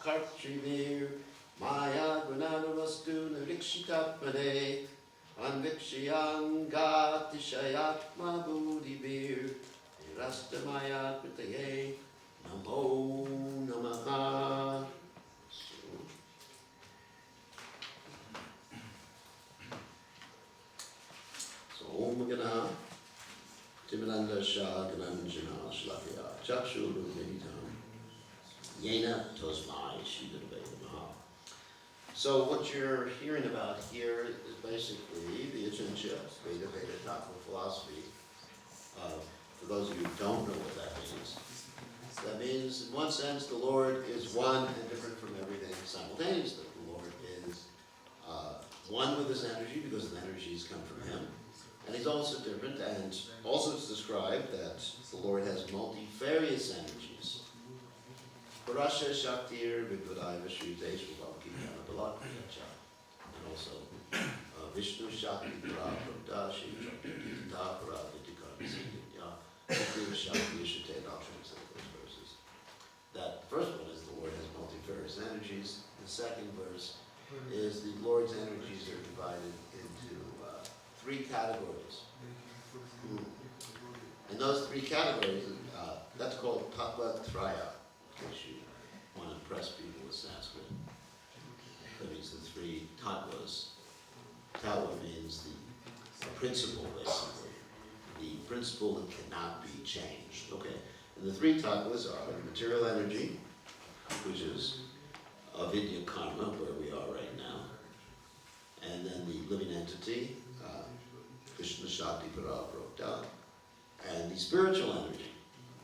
kartrivir maya gunanavastu nirikshitapane anvikshayanga tishayatma buddhivir nirastamaya kritaye namo namaha. So Om Gana Timananda Shah Gananjana Shlakya Chakshu Meditam Yena Tosmai Shidaveda. So what you're hearing about here is basically the Ajinsha Veda Tattva philosophy. For those of you who don't know what that means in one sense the Lord is one and different from everything simultaneously. The Lord is one with his energy because his energies come from him. And he's also different, and also it's described that the Lord has multifarious energies. Parasha Shaktir Vigvadaiva Shritesh Vavakiyana Balakacha. And also Vishnu Shakti Parapramda Shiv Shakti Tita Paravitikar Siddhya Shakti Shite doctrines and those verses. That first one is the Lord has multifarious energies. The second verse is the Lord's energies are divided into three categories. And those three categories, that's called Tattva Traya, in case you want to impress people with Sanskrit. That means the three Tattvas. Tattva means the principle, basically. The principle that cannot be changed. Okay. And the three Tattvas are material energy, which is avidya karma, where we are right now. And then the living entity, Krishna Shakti Paraprokta, and the spiritual energy.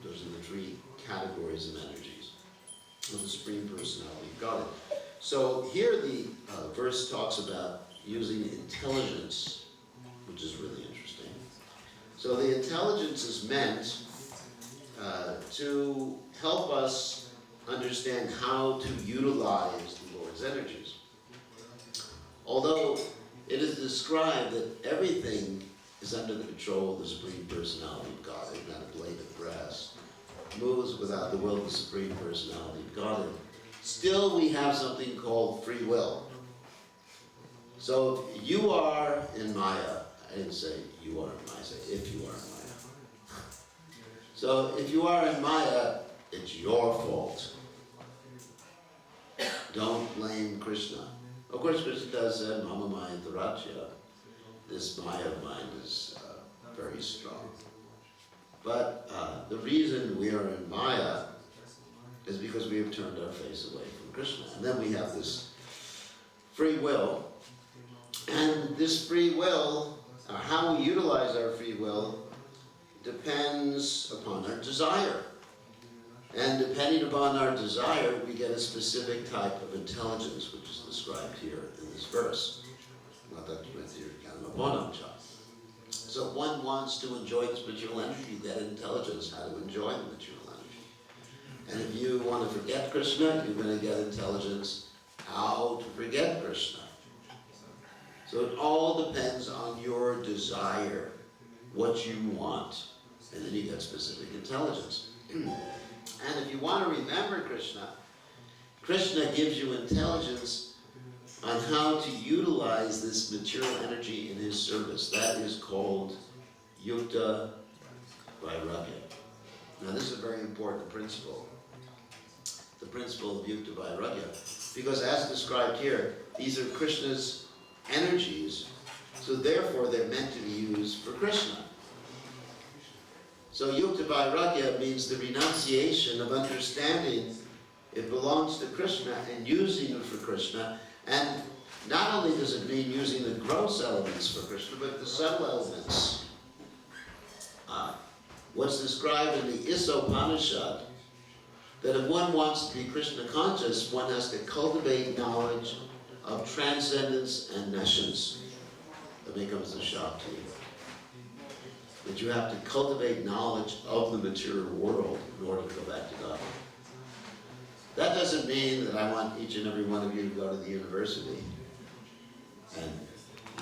Those are the three categories of energies of the Supreme Personality of God. So here the verse talks about using intelligence, which is really interesting. So the intelligence is meant to help us understand how to utilize the Lord's energies. Although it is described that everything is under the control of the Supreme Personality of God, and not a blade of grass moves without the will of the Supreme Personality of God. Still, we have something called free will. So if you are in Maya, I didn't say you are in Maya, I say if you are in Maya. So if you are in Maya, it's your fault. Don't blame Krishna. Of course, Krishna does say, Mama Maya Dharachya. This Maya of mine is very strong. But the reason we are in Maya is because we have turned our face away from Krishna. And then we have this free will. And this free will, or how we utilize our free will, depends upon our desire. And depending upon our desire, we get a specific type of intelligence, which is described here in this verse. So if one wants to enjoy this material energy, that intelligence how to enjoy the material energy. And if you want to forget Krishna, you're going to get intelligence how to forget Krishna. So it all depends on your desire, what you want, and then you get specific intelligence. And if you want to remember Krishna, Krishna gives you intelligence on how to utilize this material energy in his service. That is called Yukta vairagya. Now this is a very important principle, the principle of Yukta vairagya, because as described here, these are Krishna's energies, so therefore they're meant to be used for Krishna. So Yukta vairagya means the renunciation of understanding it belongs to Krishna and using it for Krishna. And not only does it mean using the gross elements for Krishna, but the subtle elements. What's described in the ISKCON, that if one wants to be Krishna conscious, one has to cultivate knowledge of transcendence and nescience. That becomes the Shakti. That you have to cultivate knowledge of the material world in order to go back to God. That doesn't mean that I want each and every one of you to go to the university and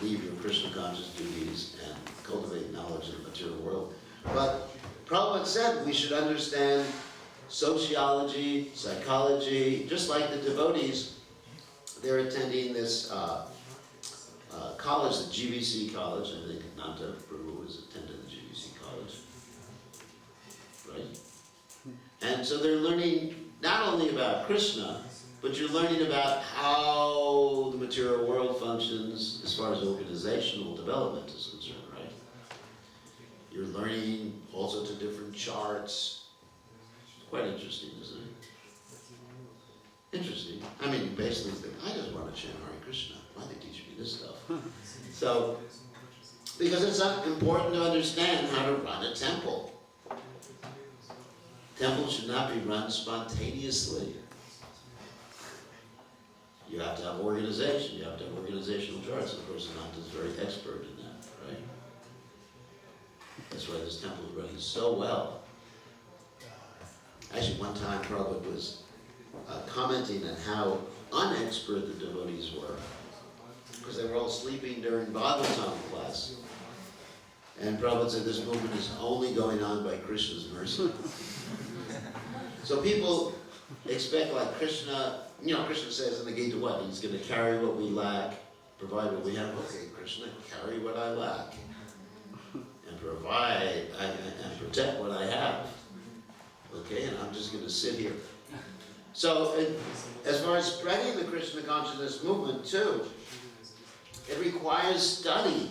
leave your Krishna conscious duties and cultivate knowledge of the material world. But Prabhupada said we should understand sociology, psychology, just like the devotees. They're attending this college, the GVC college. I think Nanda Prabhu has attended the GVC college, right? And so they're learning not only about Krishna, but you're learning about how the material world functions as far as organizational development is concerned, right? You're learning all sorts of different charts. Quite interesting, isn't it? Interesting. I mean, you basically think, I just want to chant Hare Krishna. Why are they teaching me this stuff? So, because it's important to understand how to run a temple. Temples should not be run spontaneously. You have to have organization. You have to have organizational charts. Of course, Ananta is very expert in that, right? That's why this temple is running so well. Actually, one time Prabhupada was commenting on how unexpert the devotees were, because they were all sleeping during Bhagavatam class. And Prabhupada said this movement is only going on by Krishna's mercy. So people expect, like Krishna, Krishna says in the Gita what? He's going to carry what we lack, provide what we have. Okay, Krishna, carry what I lack, and provide and protect what I have. Okay, and I'm just going to sit here. So, as far as spreading the Krishna consciousness movement too, it requires study.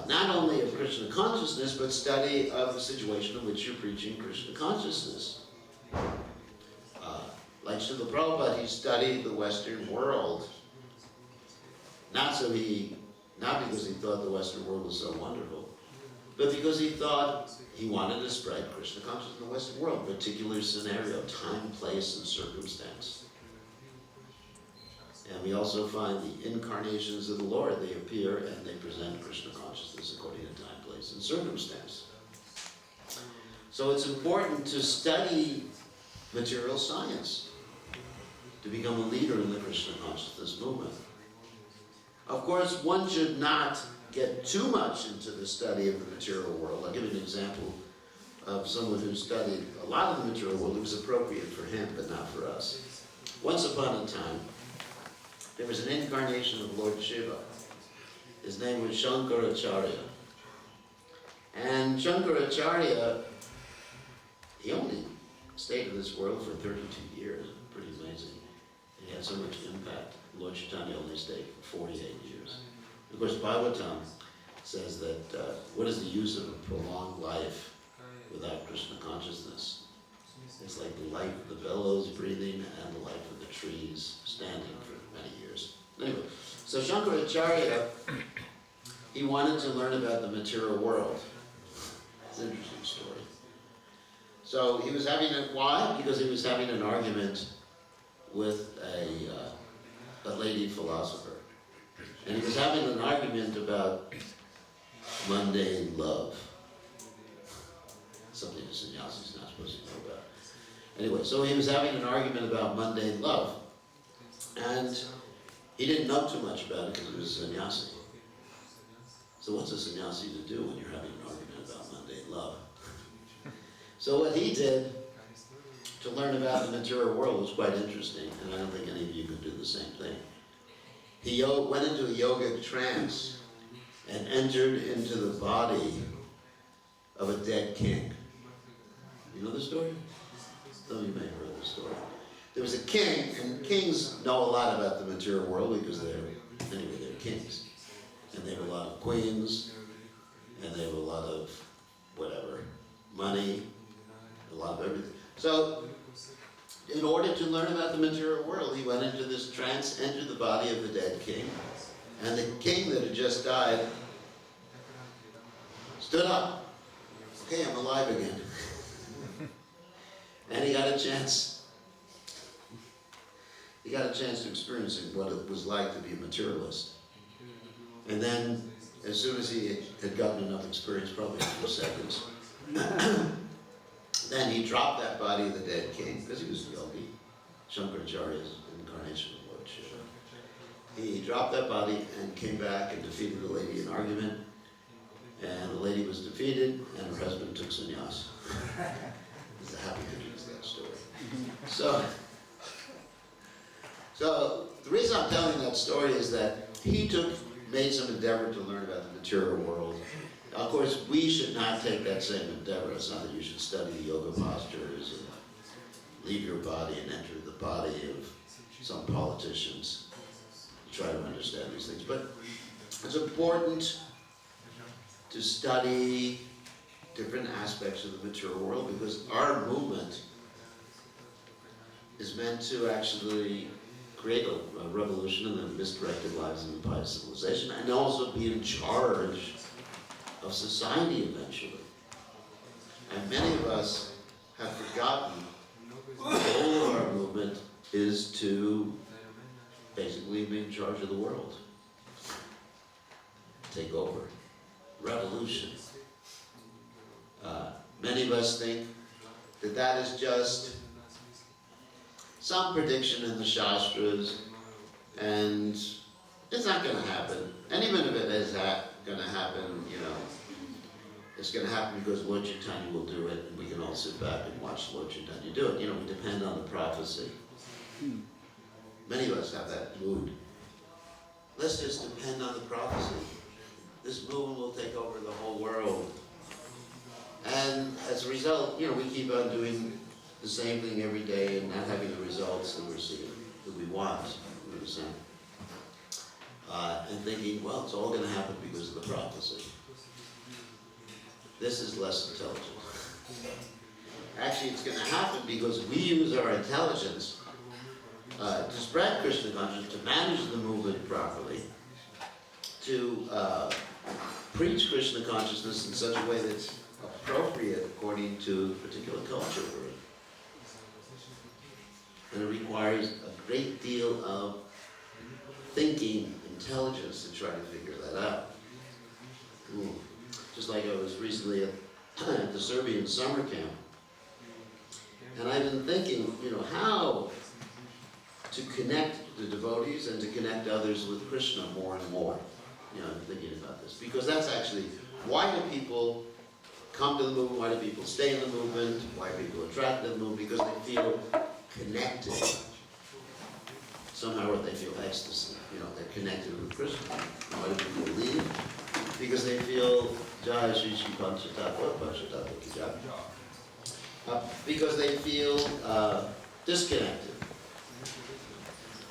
Not only of Krishna consciousness, but study of the situation in which you're preaching Krishna consciousness. Like Srila Prabhupada, he studied the Western world. Not because he thought the Western world was so wonderful, but because he thought he wanted to spread Krishna consciousness in the Western world, particular scenario, time, place, and circumstance. And we also find the incarnations of the Lord. They appear and they present Krishna consciousness according to time, place, and circumstance. So it's important to study material science to become a leader in the Krishna consciousness movement. Of course, one should not get too much into the study of the material world. I'll give you an example of someone who studied a lot of the material world. It was appropriate for him, but not for us. Once upon a time, there was an incarnation of Lord Shiva. His name was Shankaracharya. And Shankaracharya, he only stayed in this world for 32 years. Pretty amazing. He had so much impact. Lord Chaitanya only stayed for 48 years. Of course, Bhagavatam says that what is the use of a prolonged life without Krishna consciousness? It's like the life of the bellows breathing and the life of the trees standing for many years. Anyway, so Shankaracharya, he wanted to learn about the material world. It's an interesting story. So he was having why? Because he was having an argument with a lady philosopher. And he was having an argument about mundane love. Something a sannyasi is not supposed to know about. Anyway, so he was having an argument about mundane love. And he didn't know too much about it because he was a sannyasi. So what's a sannyasi to do when you're having an argument about mundane love? So what he did to learn about the material world was quite interesting, and I don't think any of you could do the same thing. He went into a yogic trance and entered into the body of a dead king. You know the story? Some of you may have heard the story. There was a king, and kings know a lot about the material world because they're kings. And they have a lot of queens, and they have a lot of whatever, money, a lot of everything. So, in order to learn about the material world, he went into this trance, entered the body of the dead king, and the king that had just died stood up. Okay, I'm alive again. And he got a chance. He got a chance to experience what it was like to be a materialist. And then, as soon as he had gotten enough experience, probably a few seconds, then he dropped that body of the dead king, because he was a yogi, Shankaracharya's incarnation of Lord Shiva. He dropped that body and came back and defeated the lady in argument. and the lady was defeated, and her husband took sannyas. He's happy to use that story. So the reason I'm telling that story is that he made some endeavor to learn about the material world. Of course, we should not take that same endeavor. It's not that you should study the yoga postures and leave your body and enter the body of some politicians to try to understand these things. But it's important to study different aspects of the material world, because our movement is meant to actually create a revolution in the misdirected lives of the pious civilization, and also be in charge of society eventually. And many of us have forgotten the goal of our movement is to basically be in charge of the world. Take over. Revolution. Many of us think that that is just some prediction in the Shastras, and it's not going to happen. And even if it is going to happen, you know, it's going to happen because Lord Chaitanya will do it, and we can all sit back and watch Lord Chaitanya do it. You know, we depend on the prophecy. Many of us have that mood. Let's just depend on the prophecy. This movement will take over the whole world. And as a result, you know, we keep on doing the same thing every day and not having the results that we're seeing, that we want, and thinking, well, it's all going to happen because of the prophecy. This is less intelligent. Actually, it's going to happen because we use our intelligence to spread Krishna consciousness, to manage the movement properly, to preach Krishna consciousness in such a way that's appropriate according to the particular culture we're in. And it requires a great deal of thinking, intelligence to try to figure that out. Just like I was recently at the Serbian summer camp, and I've been thinking, you know, how to connect the devotees and to connect others with Krishna more and more. You know, I'm thinking about this, because that's actually, why do people come to the movement, why do people stay in the movement, why are people attracted to the movement? Because they feel connected. Somehow or they feel ecstasy, you know, they're connected with Krishna. Why do people leave? Because they feel Jai Shri Shri Panchatattva, Panchatattva Ki Jai. Because they feel disconnected.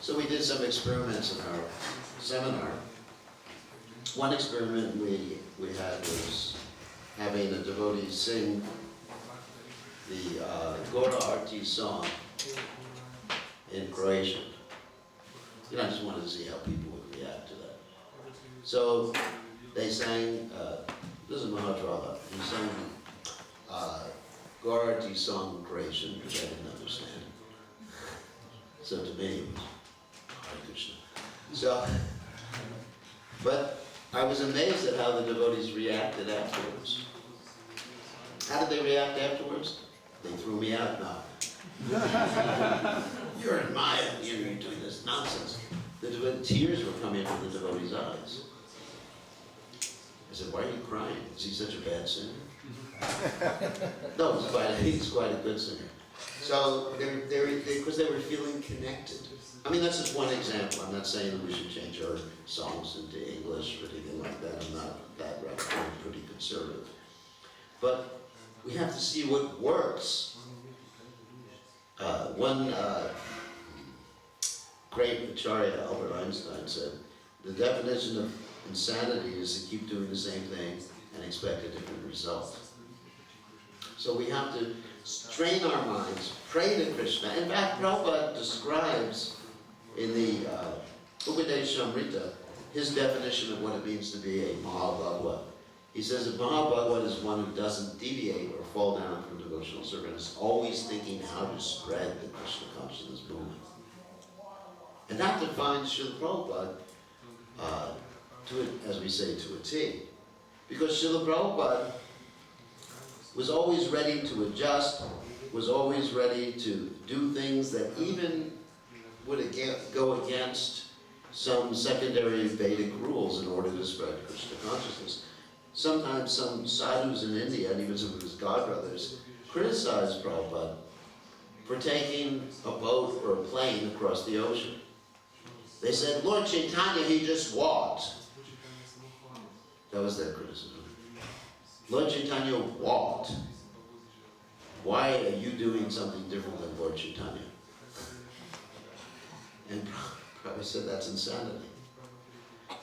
So we did some experiments in our seminar. One experiment we had was having the devotees sing the Gora Arti song in Croatian. You know, I just wanted to see how people would react to that. So they sang, this is Mahadrala, he sang Gora Arti song in Croatian, which I didn't understand. So to me it was Hare Krishna. So, but I was amazed at how the devotees reacted afterwards. How did they react afterwards? They threw me out now. You're in Maya, you're doing this nonsense. The tears were coming from the devotees' eyes. I said, why are you crying? Is he such a bad singer? No, he's quite a good singer. So, because they were feeling connected. I mean, that's just one example. I'm not saying that we should change our songs into English or anything like that. I'm not that radical. I'm pretty conservative. But we have to see what works. One great Acharya, Albert Einstein, said, the definition of insanity is to keep doing the same thing and expect a different result. So we have to train our minds, pray to Krishna. In fact, Prabhupada describes in the Upadeshamrita his definition of what it means to be a Mahabhagavad. He says that Mahabhagavad is one who doesn't deviate or fall down from devotional service, and is always thinking how to spread the Krishna consciousness movement. And that defines Srila Prabhupada, as we say, to a T. Because Srila Prabhupada was always ready to adjust, was always ready to do things that even would go against some secondary Vedic rules in order to spread Krishna consciousness. sometimes some sadhus in India, and even some of his godbrothers, criticized Prabhupada for taking a boat or a plane across the ocean. They said, Lord Chaitanya, he just walked. That was their criticism. Lord Chaitanya walked. Why are you doing something different than Lord Chaitanya? And Prabhupada said, that's insanity.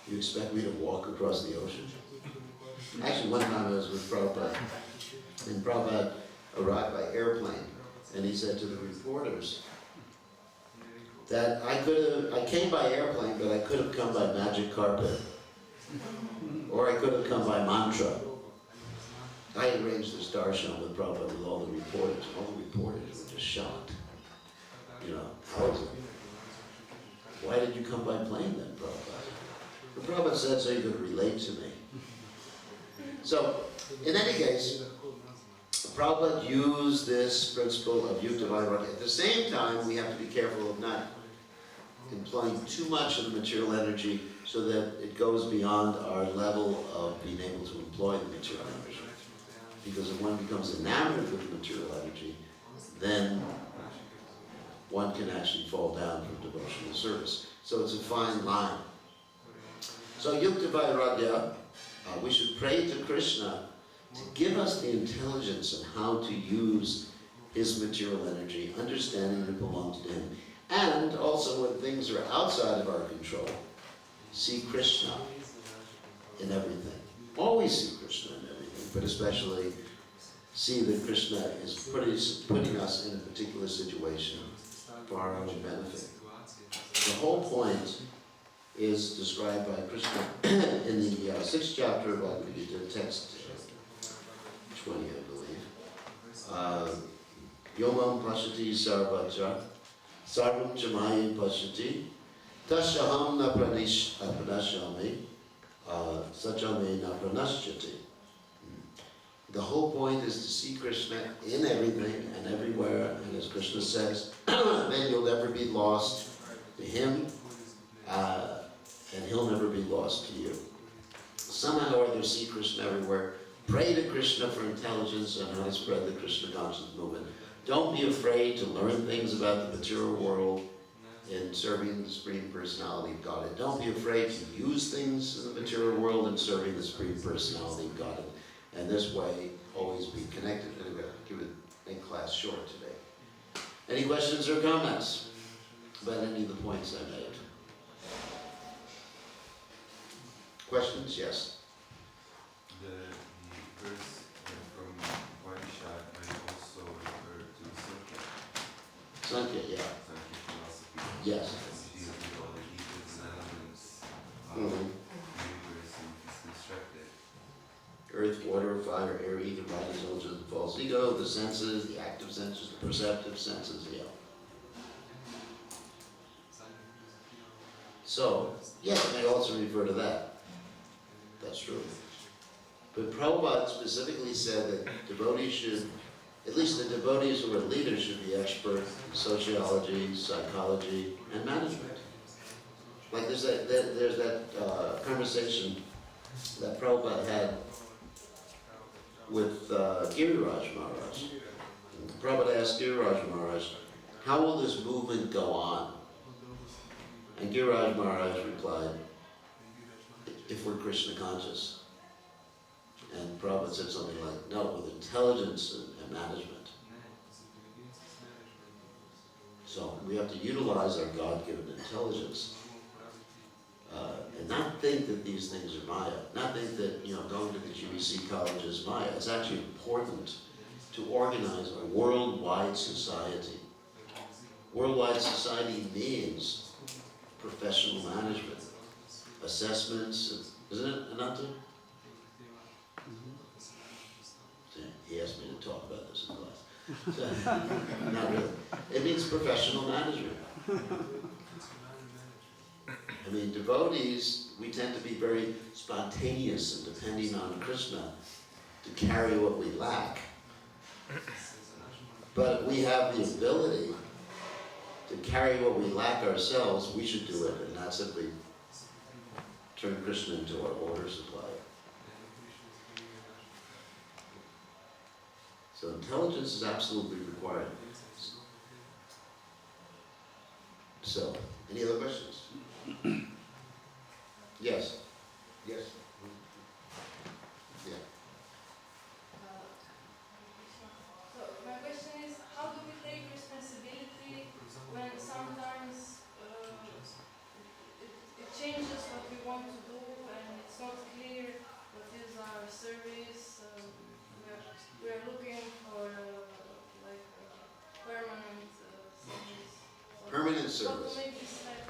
You expect me to walk across the ocean? Actually, one time I was with Prabhupada, and Prabhupada arrived by airplane, and he said to the reporters that I came by airplane, but I could have come by magic carpet, or I could have come by mantra. I arranged this darshan with Prabhupada with all the reporters. All the reporters were just shocked. You know, how is it? Why did you come by plane then, Prabhupada? The Prabhupada said so you could relate to me. So, in any case, Prabhupada used this principle of Yukta vairagya. At the same time, we have to be careful of not employing too much of the material energy so that it goes beyond our level of being able to employ the material energy. Because if one becomes enamored with the material energy, then one can actually fall down from devotional service. So it's a fine line. So Yukta vairagya, we should pray to Krishna to give us the intelligence on how to use his material energy, understanding it belongs to him. And also when things are outside of our control, see Krishna in everything. Always see Krishna in everything, but especially see that Krishna is putting us in a particular situation for our own benefit. The whole point is described by Krishna in the 6th chapter of Bhagavad Gita, text 20, I believe. Yomam pashati sarvatra, sarvam chamayim pashati, tashaham na pranashami, sajame na pranasyati. The whole point is to see Krishna in everything and everywhere, and as Krishna says, then you'll never be lost to him, and he'll never be lost to you. Somehow or other, see Krishna everywhere. Pray to Krishna for intelligence on how to spread the Krishna conscious movement. Don't be afraid to learn things about the material world in serving the Supreme Personality of Godhead. Don't be afraid to use things in the material world in serving the Supreme Personality of Godhead. And this way, always be connected. Anyway, make class short today. Any questions or comments about any of the points I made? Questions? Yes. The verse from Upanishad may also refer to Sankhya. Sankhya, yeah. Sankhya philosophy. Yes. Which deals with all the details and elements of Mm-hmm. the universe and is constructed. Earth, water, fire, air, ether, body, soul, and false ego, the senses, the active senses, the perceptive senses, yeah. So, yeah, it may also refer to that. That's true. But Prabhupada specifically said that devotees should, at least the devotees who are leaders should be expert in sociology, psychology, and management. Like there's that conversation that Prabhupada had with Giriraj Maharaj. Prabhupada asked Giriraj Maharaj, how will this movement go on? And Giriraj Maharaj replied, if we're Krishna conscious. And Prabhupada said something like, no, with intelligence and management. So we have to utilize our God-given intelligence and not think that these things are Maya. Not think that, going to the GBC college is Maya. It's actually important to organize a worldwide society. Worldwide society means professional management, assessments, isn't it, Ananta? He asked me to talk about this in class. So, not really. It means professional management. I mean, devotees, we tend to be very spontaneous and depending on Krishna to carry what we lack. But we have the ability to carry what we lack ourselves. We should do it and not simply turn Krishna into our order supplier. So intelligence is absolutely required. So, any other questions? Yes? Yes? Yeah. So my question is, how do we take responsibility when sometimes it changes what we want to do and it's not clear what is our service? We are looking for like permanent service. Permanent So how service. to make this step?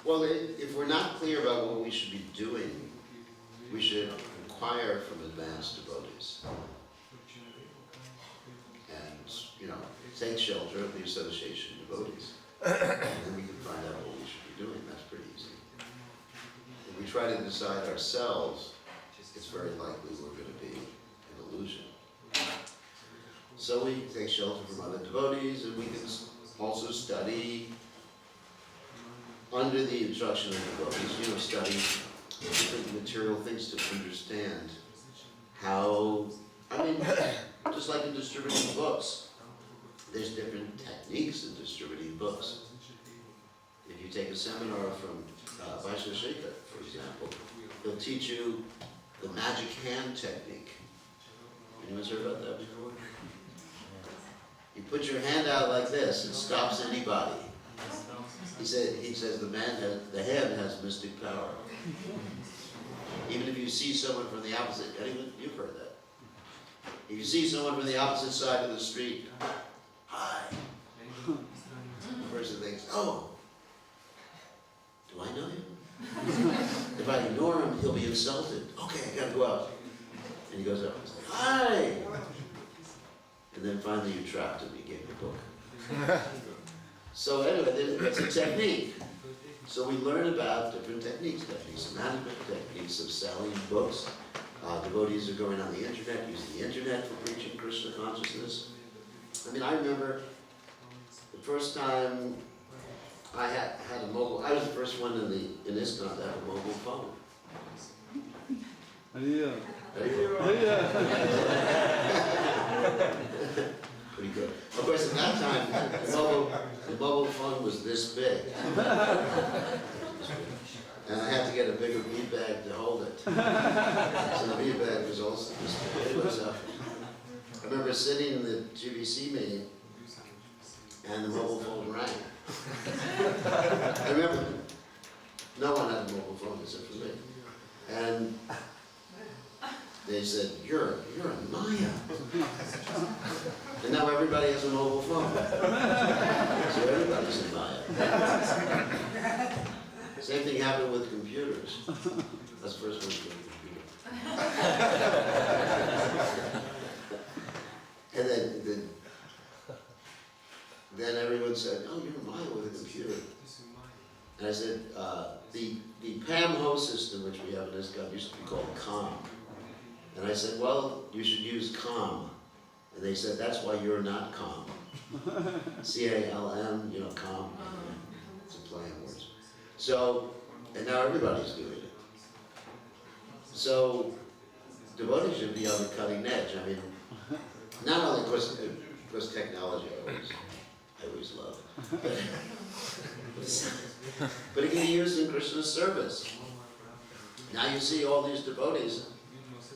Well, if we're not clear about what we should be doing, we should inquire from advanced devotees. And, you know, take shelter of the association of devotees. And then we can find out what we should be doing. That's pretty easy. If we try to decide ourselves, it's very likely we're going to be an illusion. So we take shelter from other devotees, and we can also study under the instruction of devotees, you know, study different material things to understand how, I mean, just like in distributing books, there's different techniques in distributing books. If you take a seminar from Vaishnav Shekhar, for example, he'll teach you the magic hand technique. Anyone's heard about that before? You put your hand out like this, it stops anybody. He says the hand has mystic power. Even if you see someone from the opposite, anyone, you've heard that. If you see someone from the opposite side of the street, hi. The person thinks, oh, do I know him? If I ignore him, he'll be insulted. Okay, I gotta go out. And he goes up and says, hi. And then finally you trapped him, you gave him a book. So anyway, that's a technique. So we learn about different techniques of management, techniques of selling books. Devotees are going on the internet, using the internet for preaching Krishna consciousness. I mean, I remember the first time I had a mobile, I was the first one in ISKCON to have a mobile phone. Pretty good. Of course, at that time, the mobile phone was this big. And I had to get a bigger bead bag to hold it. So the bead bag was also this big. I remember sitting in the GBC meeting, and the mobile phone rang. I remember no one had a mobile phone except for me. And they said, you're a Maya. And now everybody has a mobile phone. So everybody's a Maya. Same thing happened with computers. That's the first one to a computer. And then everyone said, oh, you're a Maya with a computer. And I said, the PAM-HO system, which we have in ISKCON, used to be called CALM. And I said, well, you should use CALM. And they said, that's why you're not calm. C-A-L-M, you know, calm. It's a play on words. So, and now everybody's doing it. So, devotees should be on the cutting edge. I mean, not only because technology I always love, but it can be used in Krishna's service. Now you see all these devotees.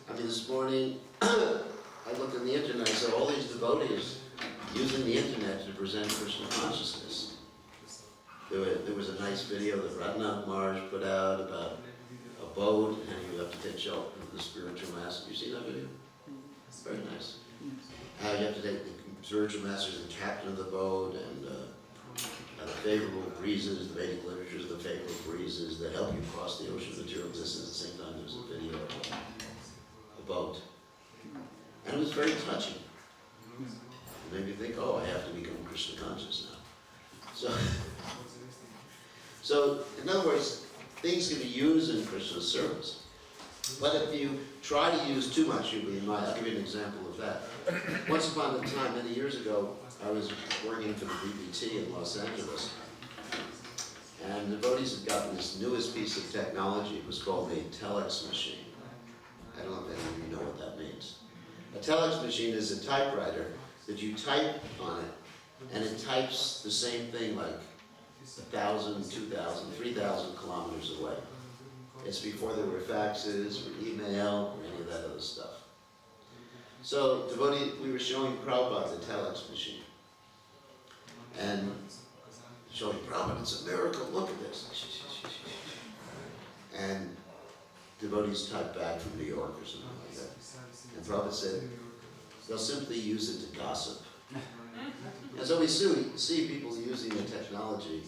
I mean, this morning, I looked on the internet, I saw all these devotees using the internet to present Krishna consciousness. There was a nice video that Radhanath Maharaj put out about a boat, and you have to take shelter from the spiritual master. You see that video? It's very nice. How you have to take the spiritual masters and captain of the boat, and the favorable breezes, the Vedic literatures, the favorable breezes that help you cross the ocean of material existence. At the same time, there's a video of a boat. And it was very touching. It made me think, oh, I have to become Krishna conscious now. So in other words, things can be used in Krishna's service. But if you try to use too much, you'll be in Maya. I'll give you an example of that. Once upon a time, many years ago, I was working for the BBT in Los Angeles. And the devotees had gotten this newest piece of technology. It was called a telex machine. I don't know if any of you know what that means. A telex machine is a typewriter that you type on it, and it types the same thing like 1,000, 2,000, 3,000 kilometers away. It's before there were faxes or email or any of that other stuff. So we were showing Prabhupada the telex machine. And showing Prabhupada, it's a miracle, look at this. And devotees typed back from New York or something like that. And Prabhupada said, they'll simply use it to gossip. And so we see people using the technology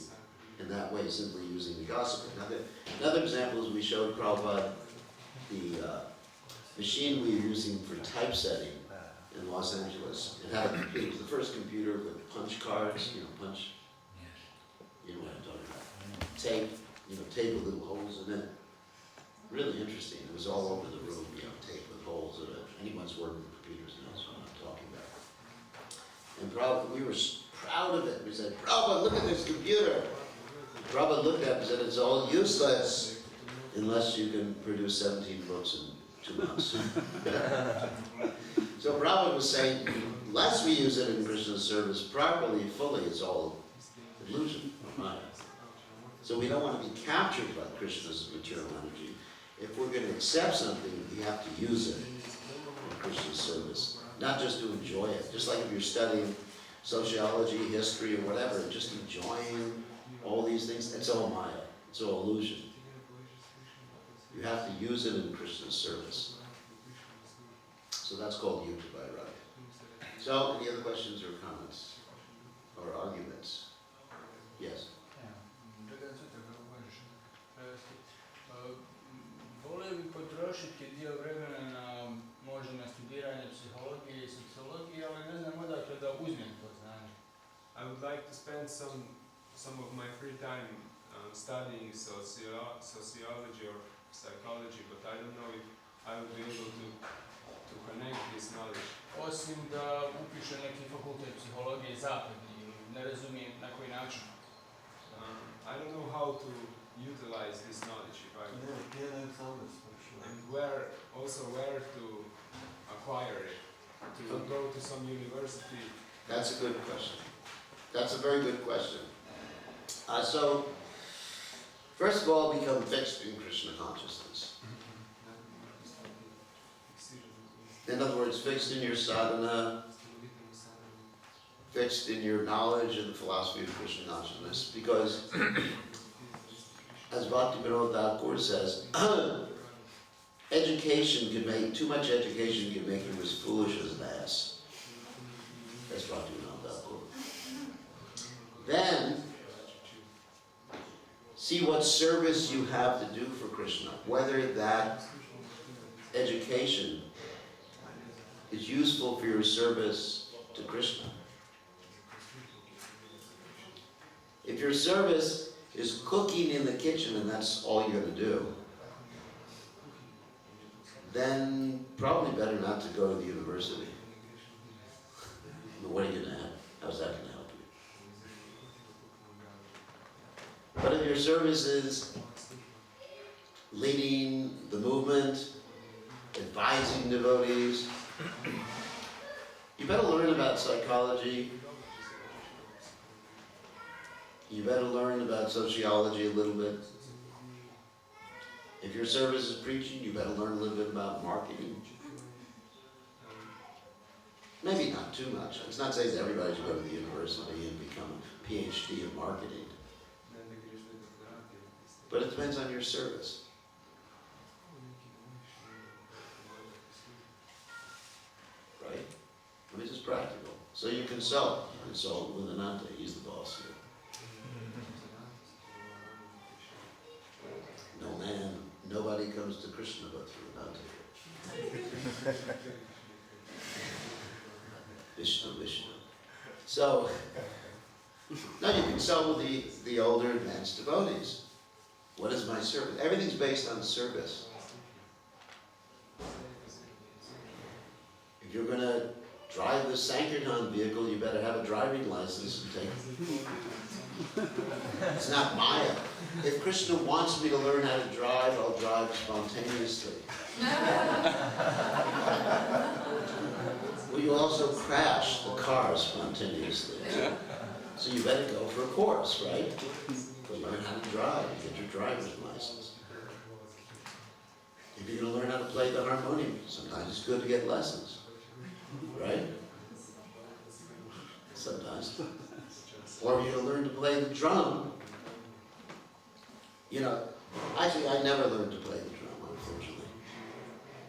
in that way, simply using the gossip. Another example is we showed Prabhupada the machine we were using for typesetting in Los Angeles. It was the first computer with punch cards, punch, you know what I'm talking about. Tape, tape with little holes in it. Really interesting. It was all over the room, tape with holes in it. Anyone's worked with computers knows what I'm talking about. And we were proud of it. We said, Prabhupada, look at this computer. Prabhupada looked at it and said, it's all useless unless you can produce 17 books in 2 months. So Prabhupada was saying, unless we use it in Krishna's service properly, fully, it's all illusion. So we don't want to be captured by Krishna's material energy. If we're going to accept something, we have to use it in Krishna's service, not just to enjoy it. Just like if you're studying sociology, history, or whatever, just enjoying all these things, it's all Maya, it's all illusion. You have to use it in Krishna's service. So that's called Yukta vairagya. So, any other questions or comments? Or arguments? Yes? Volio bi potrošiti dio vremena na možda na studiranje psihologije i sociologije, ali ne znam odakle da uzmem to znanje. I would like to spend some of my free time studying sociology or psychology, but I don't know if I would be able to connect this knowledge. Osim da upišem neki fakultet psihologije zapadni, ne razumijem na koji način. I don't know how to utilize this knowledge and where to acquire it, to go to some university. That's a good question. That's a very good question. So, first of all, become fixed in Krishna consciousness. In other words, fixed in your sadhana, fixed in your knowledge of the philosophy of Krishna consciousness, because as Bhaktivinoda Thakur says, too much education can make you as foolish as an ass. That's Bhaktivinoda Thakur. Then, see what service you have to do for Krishna, whether that education is useful for your service to Krishna. If your service is cooking in the kitchen and that's all you're going to do, then probably better not to go to the university. But what are you going to have? How's that going to help you? But if your service is leading the movement, advising devotees, you better learn about psychology. You better learn about sociology a little bit. If your service is preaching, you better learn a little bit about marketing. Maybe not too much. It's not saying that everybody should go to the university and become a PhD in marketing. But it depends on your service. Right? I mean, it's just practical. So you consult. Consult with Ananta. He's the boss here. No man, nobody comes to Krishna but through Ananta. Vishnu. So, now you consult with the older advanced devotees. What is my service? Everything's based on service. If you're going to drive the Sankirtan vehicle, you better have a driving license and take it. It's not Maya. If Krishna wants me to learn how to drive, I'll drive spontaneously. Well, you also crash the car spontaneously. So you better go for a course, right? To learn how to drive, get your driver's license. If you're going to learn how to play the harmonium, sometimes it's good to get lessons, right? Sometimes. Or if you're going to learn to play the drum, you know, actually I never learned to play the drum, unfortunately.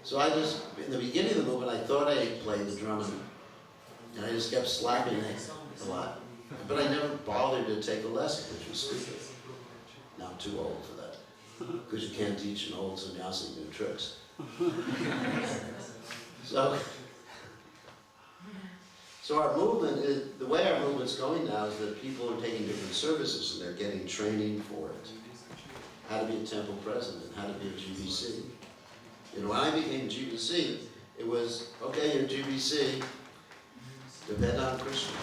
So I just, in the beginning of the movement, I thought I played the drum and I just kept slapping it a lot. But I never bothered to take a lesson, which was stupid. Now I'm too old for that. Because you can't teach an old sannyasi new tricks. So our movement is, the way our movement's going now is that people are taking different services and they're getting training for it. How to be a temple president, how to be a GBC. You know, when I became GBC, it was, okay, you're GBC, depend on Krišna.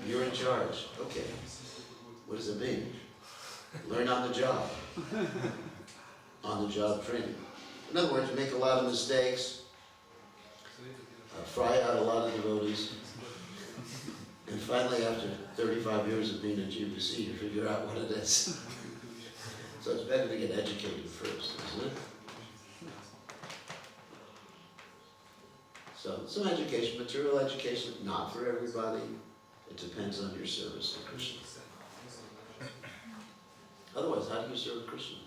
You're in charge. Okay. What does it mean? Learn on the job. On the job training. In other words, you make a lot of mistakes, fry out a lot of devotees, and finally after 35 years of being a GBC, you figure out what it is. So it's better to get educated first, isn't it? So some education, material education, not for everybody. It depends on your service to Krišna. Otherwise, how do you serve Krišna?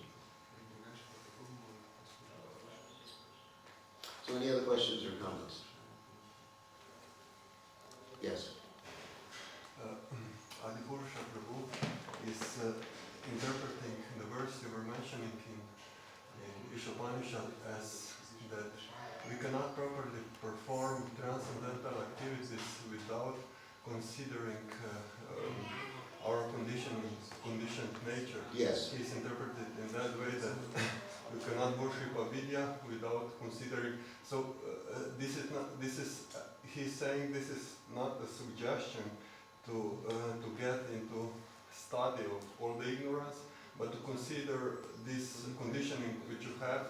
So any other questions or comments? Yes? Adipurusha Prabhu is interpreting the verse you were mentioning in Ishopanishad as that we cannot properly perform transcendental activities without considering our conditioned nature. Yes. He's interpreted in that way that we cannot worship avidya without considering. So he's saying this is not a suggestion to get into study of all the ignorance, but to consider this conditioning which you have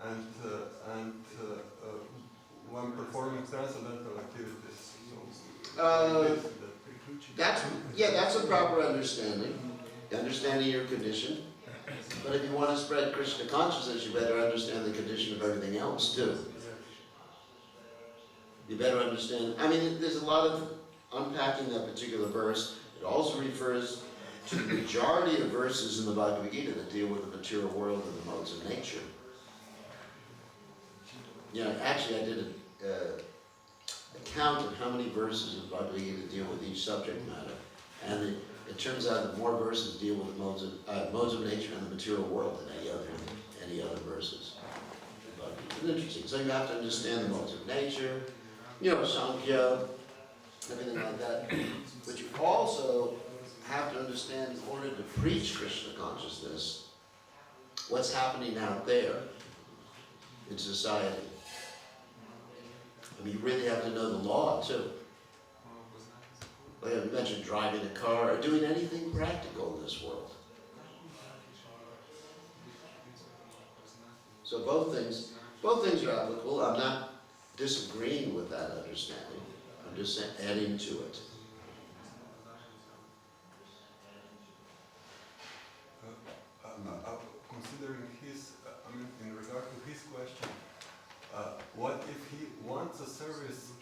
and when performing transcendental activities. That's a proper understanding your condition. But if you want to spread Krishna consciousness, you better understand the condition of everything else too. You better understand, I mean, there's a lot of unpacking that particular verse. It also refers to the majority of verses in the Bhagavad Gita that deal with the material world and the modes of nature. You know, actually I did a count of how many verses in Bhagavad Gita deal with each subject matter. And it turns out that more verses deal with the modes of nature and the material world than any other verses. But it's interesting. So you have to understand the modes of nature, you know, Sankhya, everything like that. But you also have to understand, in order to preach Krishna consciousness, what's happening out there in society. I mean, you really have to know the law too. Like I mentioned, driving a car or doing anything practical in this world. So both things are applicable. I'm not disagreeing with that understanding. I'm just adding to it. Considering in regard to his question, what if he wants a service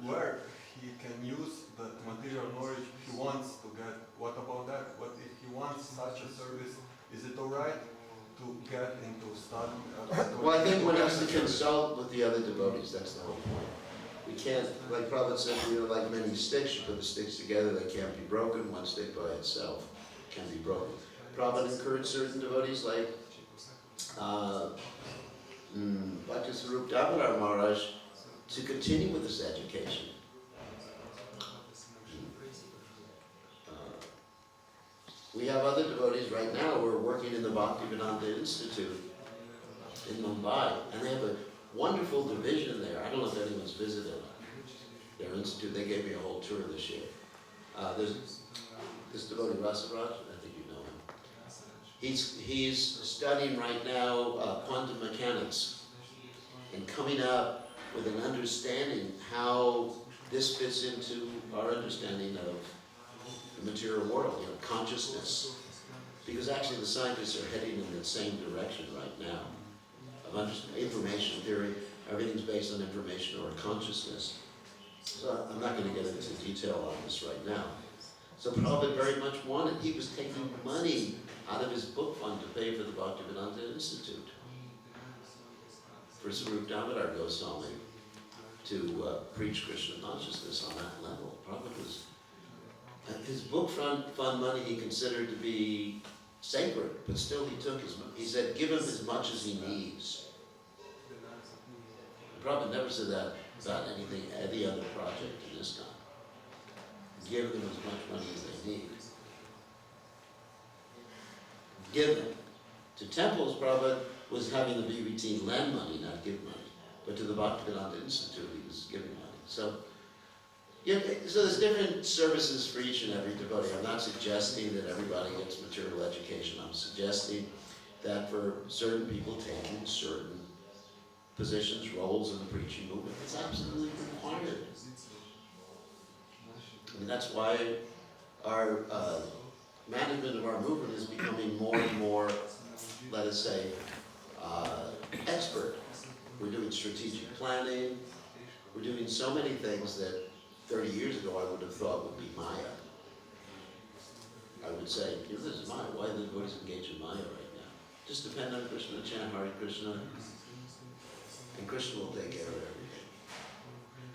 where he can use the material knowledge he wants to get? What about that? What if he wants such a service? Is it alright to get into study? Well, I think one has to consult with the other devotees. That's the whole point. We can't, like Prabhupada said, we are like many sticks. You put the sticks together, they can't be broken. One stick by itself can be broken. Prabhupada encouraged certain devotees like Bhakti-Swarup Damodar Maharaj to continue with this education. We have other devotees right now who are working in the Bhaktivedanta Institute in Mumbai, and they have a wonderful division there. I don't know if anyone's visited their institute. They gave me a whole tour this year. There's this devotee, Rasaraj, I think you know him. He's studying right now quantum mechanics, and coming up with an understanding how this fits into our understanding of the material world, you know, consciousness. Because actually the scientists are heading in the same direction right now of information theory. Everything's based on information or consciousness. So I'm not going to get into detail on this right now. So Prabhupada very much wanted, he was taking money out of his book fund to pay for the Bhaktivedanta Institute for Swarup Damodar Goswami to preach Krishna consciousness on that level. Prabhupada was, his book fund money he considered to be sacred, but still he took his money. He said, give him as much as he needs. Prabhupada never said that about anything, any other project in ISKCON. Give them as much money as they need. Give them. To temples, Prabhupada was having the BBT lend money, not give money. But to the Bhaktivedanta Institute, he was giving money. So, yeah, so there's different services for each and every devotee. I'm not suggesting that everybody gets material education. I'm suggesting that for certain people taking certain positions, roles in the preaching movement, it's absolutely required. And that's why our management of our movement is becoming more and more, let us say, expert. We're doing strategic planning. We're doing so many things that 30 years ago I would have thought would be Maya. I would say, you know, this is Maya. Why are the devotees engaged in Maya right now? Just depend on Krishna, chant Hare Krishna, and Krishna will take care of everything.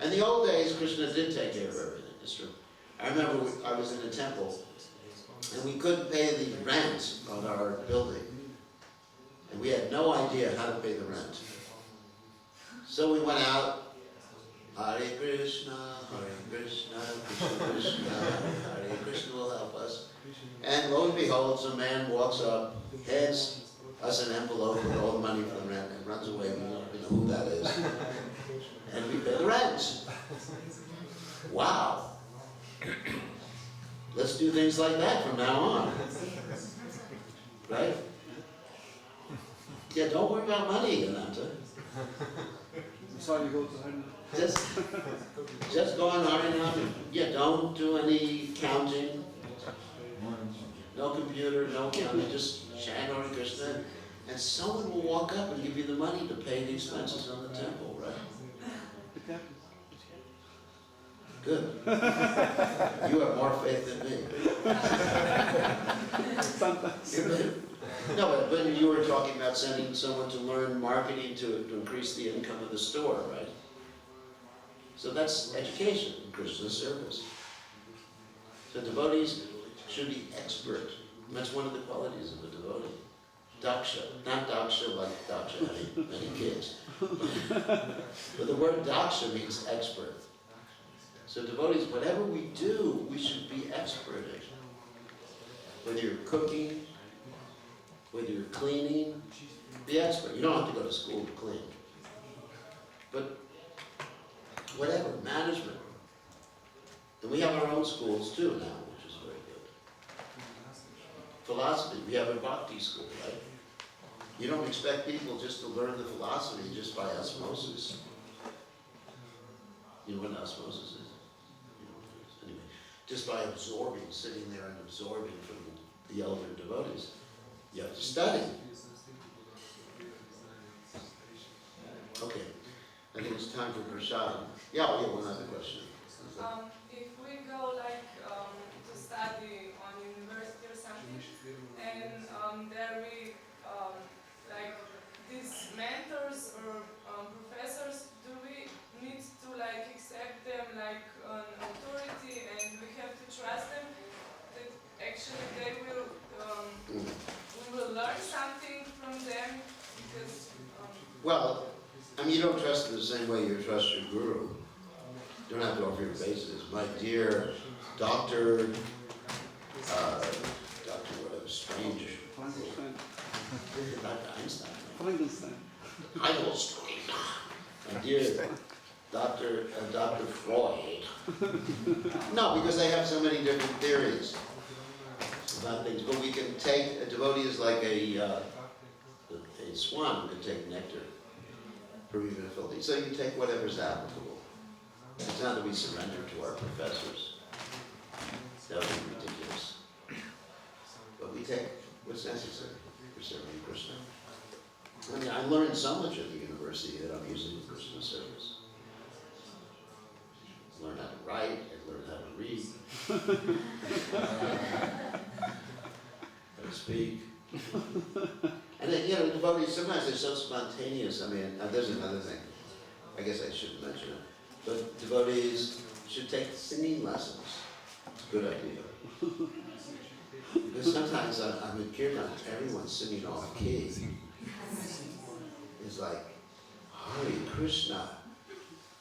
In the old days, Krishna did take care of everything. It's true. I remember I was in a temple, and we couldn't pay the rent on our building. And we had no idea how to pay the rent. So we went out, Hare Krishna, Krishna Krishna, Hare Krishna will help us. And lo and behold, some man walks up, hands us an envelope with all the money for the rent, and runs away. We don't even know who that is. And we pay the rent. Wow. Let's do things like that from now on. Right? Yeah, don't worry about money, Ananta. Just go on Harinam. Yeah, don't do any counting. No computer, no counting. Just chant Hare Krishna. And someone will walk up and give you the money to pay the expenses on the temple, right? Good. You have more faith than me. No, but when you were talking about sending someone to learn marketing to increase the income of the store, right? So that's education in Krishna's service. So devotees should be expert. And that's one of the qualities of a devotee. Daksha, not daksha like daksha having many kids. But the word daksha means expert. So devotees, whatever we do, we should be expert at. Whether you're cooking, whether you're cleaning, be expert. You don't have to go to school to clean. But whatever, management. And we have our own schools too now, which is very good. Philosophy, we have a bhakti school, right? You don't expect people just to learn the philosophy just by osmosis. You know what osmosis is? Anyway, just by absorbing, sitting there and absorbing from the elder devotees. You have to study. Okay, I think it's time for prasad. Yeah, we have one other question. If we go like to study on university or something, and there we like these mentors or professors, do we need to like accept them like an authority, and we have to trust them that actually they will we will learn something from them? Because well, I mean, you don't trust them the same way you trust your guru. You don't have to offer your basis. My dear Dr. Dr. whatever, strange. Dr. Einstein. Einstein. My dear Dr. Freud. No, because they have so many different theories about things. But we can take, a devotee is like a swan who can take nectar. Prabhupada. So you take whatever's applicable. It's not that we surrender to our professors. That would be ridiculous. But we take what's necessary for serving Krishna. I mean, I learned so much at the university that I'm using in Krishna service. I learned how to write, I learned how to read, how to speak. And then, you know, devotees, sometimes they're so spontaneous. I mean, there's another thing. I guess I shouldn't mention it. But devotees should take singing lessons. It's a good idea. Because sometimes I'm in Kirtan, everyone's singing off key. It's like, Hare Krishna,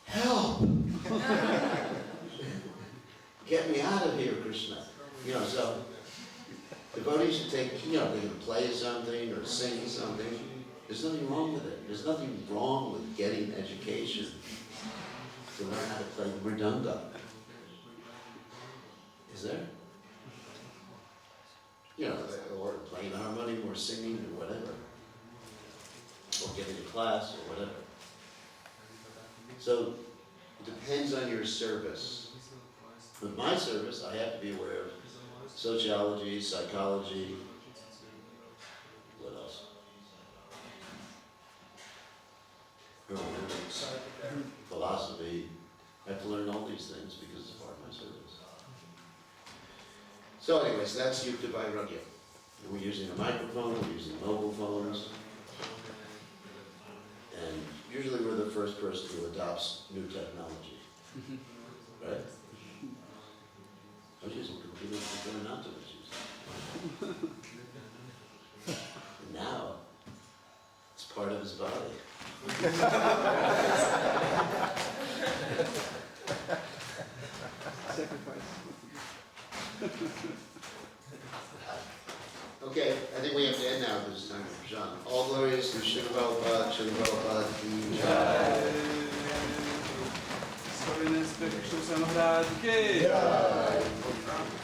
help! Get me out of here, Krishna. You know, so devotees should take, you know, they can play something or sing something. There's nothing wrong with it. There's nothing wrong with getting education to learn how to play the mridanga. Is there? You know, or playing the harmonium or singing or whatever. Or getting a class or whatever. So, it depends on your service. With my service, I have to be aware of sociology, psychology, what else? Hermeneutics, philosophy. I have to learn all these things because it's part of my service. So anyways, that's Yukta vairagya. And we're using a microphone, we're using mobile phones. And usually we're the first person who adopts new technology. Right? I was using computers before Nanta was using. And now, it's part of his body. Okay, I think we have to end now because it's time for Prashant. All glories to Srila Prabhupada, Srila Prabhupada ki jai. Bir Krishna Goswami ki jai.